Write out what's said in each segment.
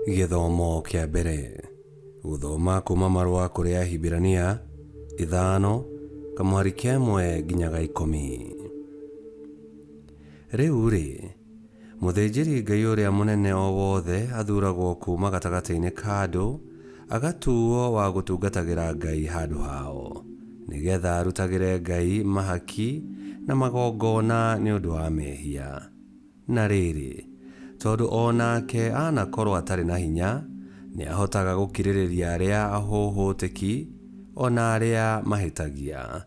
Gĩthomo kĩa mbere. Gũthoma kuma marũa kũrĩ Ahibirania 5:1-10. Rĩu-rĩ, mũthĩnjĩri-Ngai ũrĩa mũnene o wothe athuragwo kuma gatagatĩ-inĩ ka andũ, agatuo wa gũtungatagĩra Ngai handũ hao, nĩgetha arutagĩre Ngai mahaki na magongona nĩ ũndũ wa mehia. Na rĩrĩ, tondũ onake anakorwo atarĩ na hinya, nĩ ahotaga gũkirĩrĩria arĩa ahũhũtĩki ona arĩa mahĩtagia.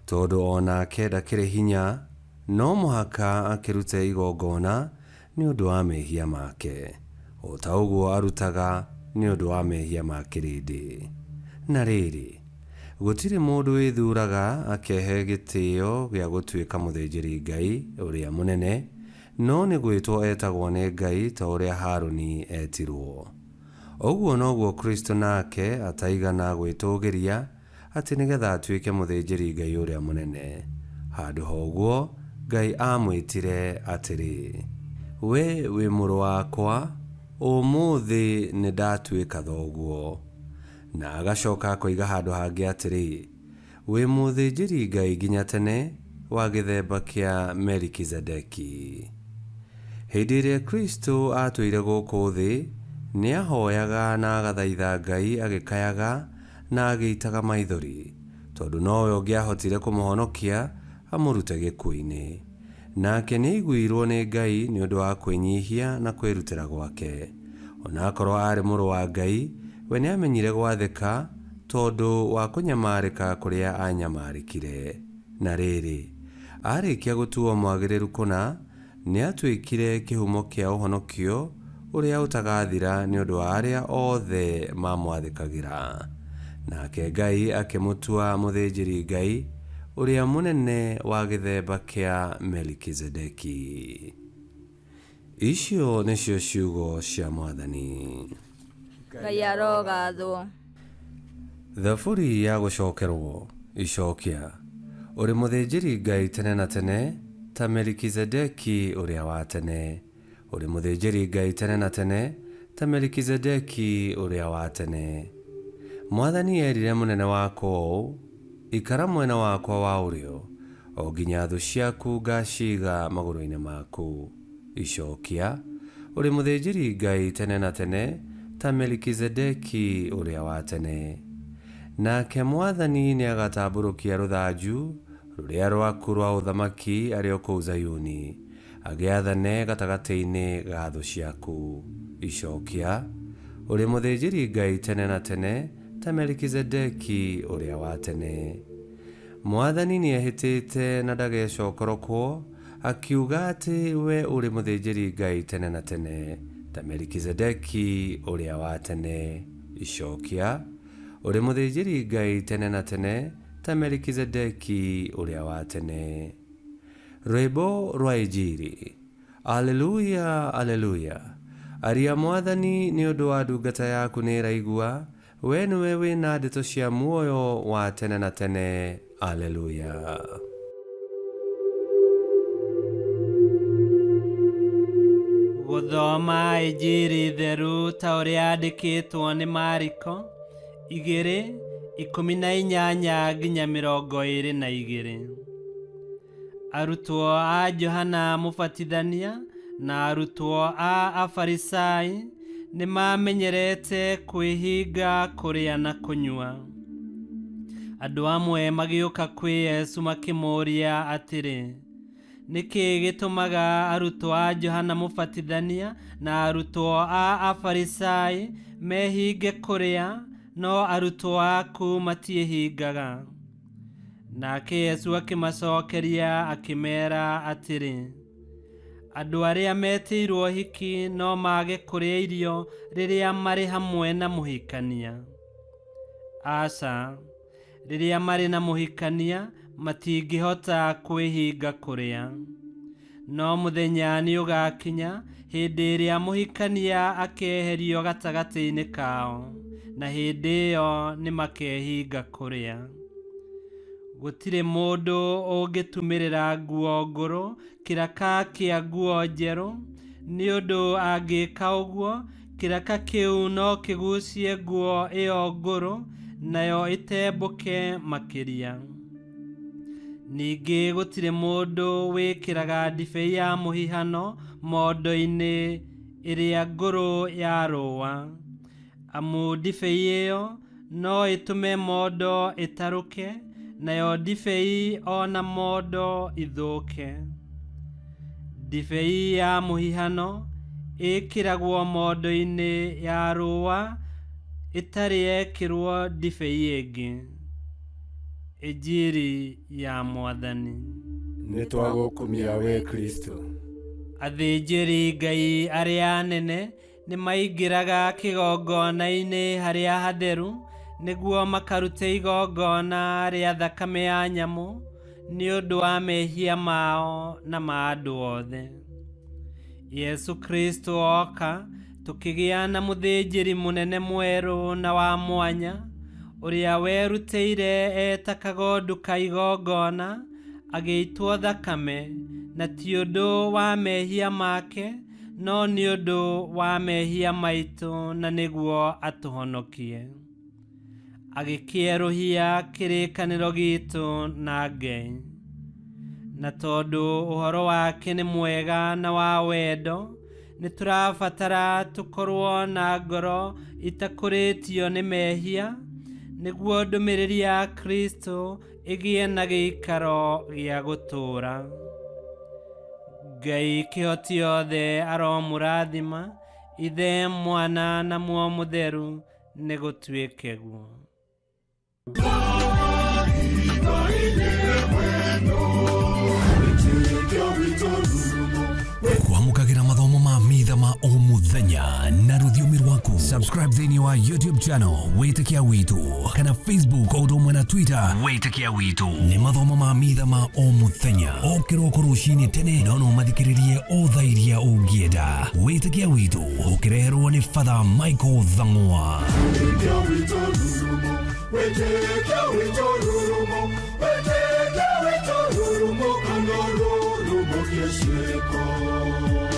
Tondũ onake ndakĩrĩ hinya, no mũhaka akĩrute igongona nĩ ũndũ wa mehia make, o ta ũguo arutaga nĩ ũndũ wa mehia ma kĩrĩndĩ. Na rĩrĩ, gũtirĩ mũndũ wĩthuraga akehe gĩtĩo gĩa gũtuĩka mũthĩnjĩri-Ngai ũrĩa mũnene, no nĩ gwĩtwo etagwo nĩ Ngai ta ũrĩa Harũni etirwo. Ũguo noguo Kristo nake ataigana gwĩtũgĩria atĩ nĩgetha atuĩke mũthĩnjĩri-Ngai ũrĩa mũnene. Handũ ha ũguo, Ngai amwĩtire atĩrĩ, we wĩ mũrũ wakwa, ũmũthĩ nĩ ndatuĩka thoguo. Na agacoka akoiga handũ hangĩ atĩrĩ, wĩ mũthĩnjĩri-Ngai nginya tene wa gĩthemba kĩa Melikizedeki. Hĩndĩ ĩrĩa Kristo atũire gũkũ thĩ, nĩ ahoyaga na agathaitha Ngai agĩkayaga na agĩitaga maithori, tondũ nowe ũngĩahotire kũmũhonokia amũrute gĩkuũ-inĩ. Nake nĩ aiguirwo nĩ Ngai nĩ ũndũ wa kwĩnyihia na kwĩrutĩra gwake. Ona akorwo arĩ mũrũ wa Ngai, we nĩ amenyire gwathĩka tondũ wa kũnyamarĩka kũrĩa anyamarĩkire. Na rĩrĩ, arĩkia gũtuo mwagĩrĩru kũna, nĩ atuĩkire kĩhumo kĩa ũhonokio ũrĩa ũtagathira nĩ ũndũ wa arĩa othe mamwathĩkagĩra. Nake Ngai akĩmũtua mũthĩnjĩri-Ngai ũrĩa mũnene wa gĩthemba kĩa Melikizedeki. Icio nĩcio ciugo cia Mwathani. Ngai arogathwo. Thaburi ya gũcokerwo. Icokia. Ũrĩ mũthĩnjĩri-Ngai tene na tene ta Melikizedeki ũrĩa wa tene. Ũrĩ mũthĩnjĩri-Ngai tene na tene ta Melikizedeki ũrĩa wa tene. Mwathani erire mũnene wakwa ũũ, ikara mwena wakwa wa ũrĩo, o nginya thũ ciaku ngaciiga magũrũ-inĩ maku. Icokia. Ũrĩ mũthĩnjĩri-Ngai tene na tene ta Melikizedeki ũrĩa wa tene. Nake Mwathani nĩ agatambũrũkia rũthanju rũrĩa rwaku rwa ũthamaki arĩ o kũu Zayuni, agĩathane gatagatĩ-inĩ ga thũ ciaku. Icokia. Ũrĩ mũthĩnjĩri-Ngai tene na tene ta Melikizedeki ũrĩa wa tene. Mwathani nĩ ehĩtĩte na ndagecokorokwo, akiuga atĩ we ũrĩ mũthĩnjĩri-Ngai tene na tene ta Melikizedeki ũrĩa wa tene. Icokia. Ũrĩ mũthĩnjĩri-Ngai tene na tene ta Melikizedeki ũrĩa wa tene. Rwĩmbo rwa Injili. Aleluya, aleluya. Aria Mwathani nĩ ũndũ wa ndungata yaku nĩ ĩraigua, we nĩwe wĩna ndeto cia muoyo wa tene na tene. Aleluya. Gũthoma Injili theru ta ũrĩa yandĩkĩtwo nĩ Mariko 2:18-22. Arutwo a Johana Mũbatithania na arutwo a Afarisai nĩ mamenyerete kwĩhinga kũrĩa na kũnyua. Andũ amwe magĩũka kwĩ Yesu makĩmũũria atĩrĩ, nĩkĩ gĩtũmaga arutwo a Johana Mũbatithania na arutwo a Afarisai mehinge kũrĩa, no arutwo aku matiĩhingaga? Nake Yesu akĩmacokeria akĩmeera atĩrĩ, andũ arĩa metĩirwo hiki no mage kũrĩa irio rĩrĩa marĩ hamwe na mũhikania. Aca, rĩrĩa marĩ na mũhikania matingĩhota kwĩhinga kũrĩa. No mũthenya nĩ ũgakinya hĩndĩ ĩrĩa mũhikania akeherio gatagatĩ-inĩ kao, na hĩndĩ ĩyo nĩ makehinga kũrĩa. Gũtirĩ mũndũ ũngĩtumĩrĩra nguo ngũrũ kĩraka kĩa nguo njerũ, nĩ ũndũ angĩka ũguo kiraka kiu no kigucie nguo iyo nguru nayo itembũke makiria. Ningĩ gũtirĩ mũndũ wĩkĩraga ndibei ya mũhihano mondo-inĩ ĩrĩa ngũrũ ya rũũa, amu ndibei ĩyo no ĩtũme mondo ĩtarũke, nayo ndibei ona mondo ithũke. Ndibei ya mũhihano ĩkĩragwo mondo-inĩ ya rũũa ĩtarĩ yekĩrwo ndibei ĩngĩ. Ijiri ya Mwathani. Nĩtwagũkumia we Kristo. Athĩnjĩri Ngai arĩa anene nĩmaingĩraga kĩgongona-inĩ harĩa hatheru nĩguo makarute igongona rĩa thakame ya nyamũ nĩ ũndũ wa mehia mao na ma andũ othe. Yesu Kristo oka tũkĩgĩa na mũthĩnjĩri mũnene mwerũ na wa mwanya, ũrĩa werutĩire eta kagondu ka igongona agĩitwo thakame, na ti ũndũ wa mehia make no nĩ ũndũ wa mehia maitũ na nĩguo atũhonokie. Agĩkĩerũhia kĩrĩkanĩro gitũ na Ngai, na tondũ ũhoro wake nĩ mwega na wa wendo, nĩtũrabatara tũkorwo na ngoro itakũrĩtio nĩ mehia, nĩguo ndũmĩrĩri ya Kristo ĩgĩe na gĩikaro gĩa gũtũũra. Ngai kĩhoti othe aromũrathima, Ithe, Mwana na Muoyo Mũtheru, nĩ gũtuĩke guo. Kwamũkagĩra mathomo ma Mitha ma o mũthenya na rũthiomi rwaku. Subscribe thĩinĩ wa YouTube channel Witikia Witu, kana Facebook o ũndũ ũmwe na Twitter Witikia Witu. Nĩ mathomo ma Mitha ma o mũthenya, o kĩroko rũcinĩ tene, no mathikĩrĩrie o thaa iria ũngĩenda. Witikia Witu ũkĩreherwo nĩ Father Michael Thang'wa. Witikia Witu, Witikia Witu, Witikia Witu, Kandoro, Rumo, Kiesheko.